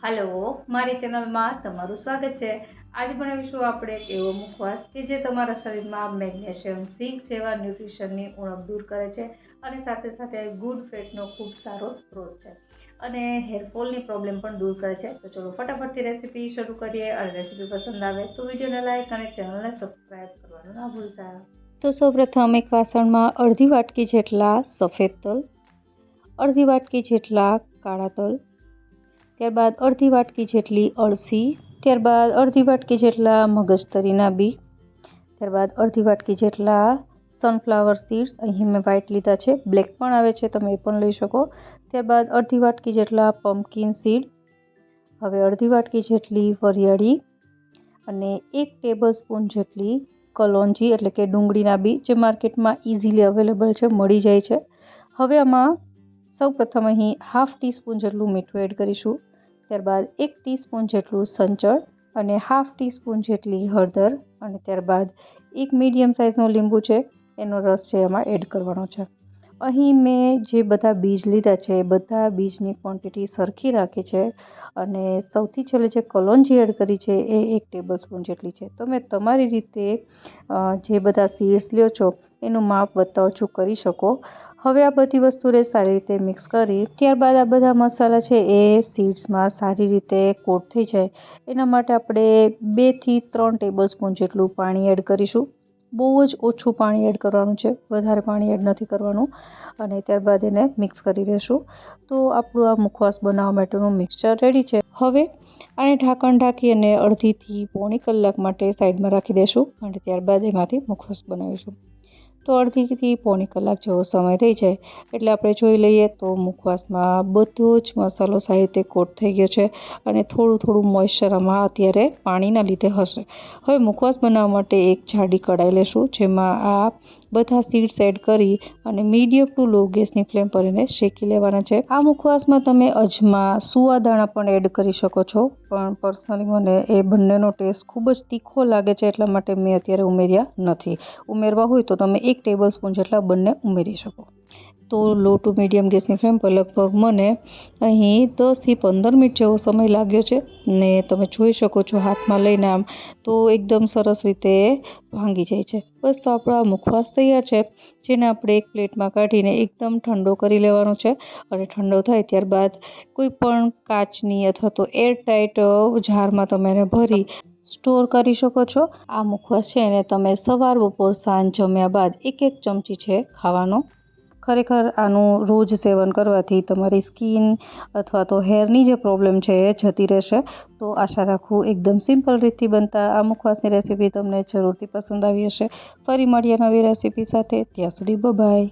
Hello मारी channel में तमारू स्वागत है। आज बनावीशुं आपणे एक एवो मुखवास के जे तमारा शरीर में मैग्नेशियम जिंक जेवा न्यूट्रिशननी उणप दूर करे छे अने साथे साथे गुड फेटनो खूब सारो स्त्रोत छे अने हेरफॉलनी प्रॉब्लम पण दूर करे छे। तो चलो फटाफट थी रेसिपी शुरू करिए। अने रेसिपी पसंद आवे तो विडियोने लाइक अने चेनलने सब्सक्राइब करवानुं ना भूलता। तो सौप्रथम एक वासणमां अर्धी वाटकी जेटला सफेद तल, अर्धी वाटकी जेटला काळा तल, त्यारबाद अर्धी वाटकी जेटली अळसी, त्यारबाद अर्धी वाटकी जेटला मगजतरीना बी, त्यारबाद अर्धी वाटकी जेटला सनफ्लावर सीड्स, अहीं मैं व्हाइट लीधा छे, ब्लेक पण आवे छे तमे ए पण लई शको। त्यारबाद अर्धी वाटकी जेटला पम्पकिन सीड, हवे अर्धी वाटकी जेटली वरियाળી अने 1 टेबलस्पून जेटली कलोंजी एटले के डુંગળીના बी जे मार्केट में इजीली अवेलेबल है, मळी जाय छे। हवे आमां सौ प्रथम अहीं हाफ टीस्पून जेटलुं मीठुं एड करीशुं, त्यारबाद 1 टीस्पून जेटलुं संचळ अने हाफ टीस्पून जेटली हळदर अने त्यारबाद 1 मीडियम साइजनो લીંબુ छे एनो रस छे एमां एड करवानो छे। અહીં મેં જે બધા બીજ લીધા છે એ બધા બીજની ક્વોન્ટિટી સરખી રાખી છે અને સૌથી છેલ્લે જે કલોંજી એડ કરી છે એ 1 ટેબલસ્પૂન જેટલી છે। તમે તમારી રીતે જે બધા સીડ્સ લ્યો છો એનું માપ વધતા ઓછું કરી શકો। હવે આ બધી વસ્તુને સારી રીતે મિક્સ કરી ત્યારબાદ આ બધા મસાલા છે એ સીડ્સમાં સારી રીતે કોટ થઈ જાય એના માટે આપણે 2 થી 3 ટેબલસ્પૂન જેટલું પાણી એડ કરીશું। बहु ज ओछું पाणी एड करवानुं छे, वधारे पाणी एड नहीं करवानुं अने त्यारबाद एने मिक्स करी लेशुं। तो आपणुं आ मुखवास बनाववा माटेनुं मिक्सचर रेडी छे। हवे आने ढांकण ढांकी अने अर्धी थी पोणी कलाक माटे साइडमां राखी देशुं अने त्यारबाद एमांथी मुखवास बनावीशुं। तो अर्धी थी पोणी कलाक जेवो समय थई जाय एटले आपणे जोई लईए तो मुखवासमां बधो ज मसालो सारी रीते कोट थई गयो छे अने थोड़ुं थोड़ुं मॉइस्चर आमां अत्यारे पाणीना लीधे हशे। हवे मुखवास बनाववा माटे एक जाडी कढ़ाई लेशुं जेमां आ बधा सीड्स एड करी अने मीडियम टू लो गैसनी फ्लेम पर एने शेकी लेवाना छे। आ मुखवासमां तमे अजमा सुवा दाणा पण एड करी शको छो, पण पर्सनली मने ए बंनेनो टेस्ट खूब ज तीखो लागे छे એટલા માટે મેં અત્યારે ઉમેર્યા નથી। ઉમેરવા હોય તો તમે 1 ટેબલસ્પૂન જેટલા બંને ઉમેરી શકો। तो लो टू मीडियम गैसनी फ्लेम पर लगभग मने अहीं 10 થી 15 मिनिट जेवो समय लाग्यो छे ने तमे जोई शको छो हाथमां लईने आम तो एकदम सरस रीते भांगी जाय छे। बस तो आपणो मुखवास तैयार छे, जेने आपणे एक प्लेटमां काढीने एकदम ठंडो करी लेवानो छे अने ठंडो थाय त्यारबाद कोई पण काचनी अथवा तो एरटाइट जारमां तमे एने भरी स्टोर करी शको छो। आ मुखवास छे एने तमे सवार बपोर सांज जम्या बाद 1-1 चमची छे खावानो। खरेखर आनुं रोज सेवन करवाथी तमारी स्किन अथवा तो हेरनी जे प्रॉब्लम छे ए जती रहेशे। तो आशा राखुं एकदम सिम्पल रीतथी बनता आ मुखवासनी रेसिपी तमने जरूरथी पसंद आवी हशे। फरी मळीए नवी रेसिपी साथे, त्यां सुधी बाय बाय।